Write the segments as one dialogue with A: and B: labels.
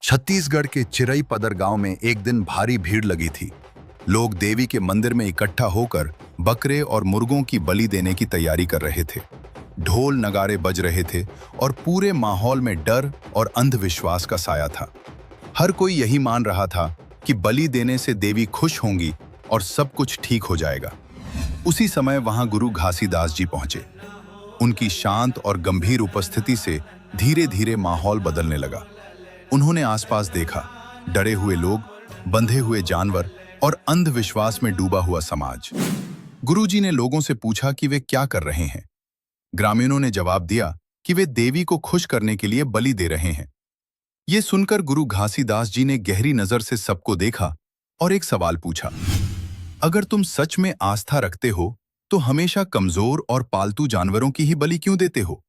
A: छत्तीसगढ़ के चिरई पदर गांव में एक दिन भारी भीड़ लगी थी। लोग देवी के मंदिर में इकट्ठा होकर बकरे और मुर्गों की बलि देने की तैयारी कर रहे थे। ढोल नगारे बज रहे थे और पूरे माहौल में डर और अंधविश्वास का साया था। हर कोई यही मान रहा था कि बलि देने से देवी खुश होंगी और सब कुछ ठीक हो जाएगा। उसी समय वहां गुरु घासीदास जी पहुंचे। उनकी शांत और गंभीर उपस्थिति से धीरे धीरे माहौल बदलने लगा। उन्होंने आसपास देखा, डरे हुए लोग, बंधे हुए जानवर और अंधविश्वास में डूबा हुआ समाज। गुरुजी ने लोगों से पूछा कि वे क्या कर रहे हैं। ग्रामीणों ने जवाब दिया कि वे देवी को खुश करने के लिए बलि दे रहे हैं। ये सुनकर गुरु घासीदास जी ने गहरी नजर से सबको देखा और एक सवाल पूछा, अगर तुम सच में आस्था रखते हो तो हमेशा कमजोर और पालतू जानवरों की ही बलि क्यों देते हो?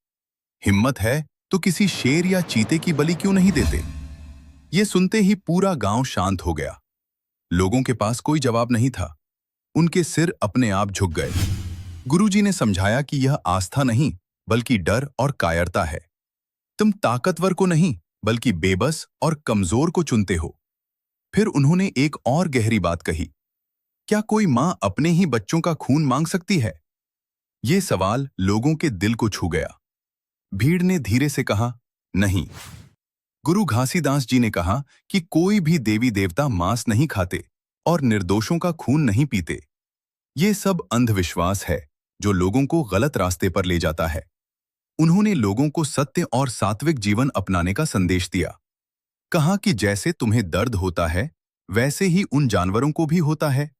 A: हिम्मत है तो किसी शेर या चीते की बलि क्यों नहीं देते? ये सुनते ही पूरा गांव शांत हो गया। लोगों के पास कोई जवाब नहीं था। उनके सिर अपने आप झुक गए। गुरुजी ने समझाया कि यह आस्था नहीं बल्कि डर और कायरता है। तुम ताकतवर को नहीं बल्कि बेबस और कमजोर को चुनते हो। फिर उन्होंने एक और गहरी बात कही, क्या कोई मां अपने ही बच्चों का खून मांग सकती है? ये सवाल लोगों के दिल को छू गया। भीड़ ने धीरे से कहा, नहीं। गुरु घासीदास जी ने कहा कि कोई भी देवी देवता मांस नहीं खाते और निर्दोषों का खून नहीं पीते। ये सब अंधविश्वास है जो लोगों को गलत रास्ते पर ले जाता है। उन्होंने लोगों को सत्य और सात्विक जीवन अपनाने का संदेश दिया। कहा कि जैसे तुम्हें दर्द होता है वैसे ही उन जानवरों को भी होता है।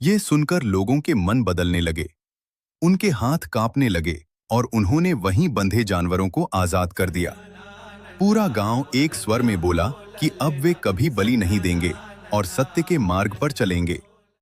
A: ये सुनकर लोगों के मन बदलने लगे। उनके हाथ कांपने लगे और उन्होंने वहीं बंधे जानवरों को आजाद कर दिया। पूरा गांव एक स्वर में बोला कि अब वे कभी बलि नहीं देंगे और सत्य के मार्ग पर चलेंगे।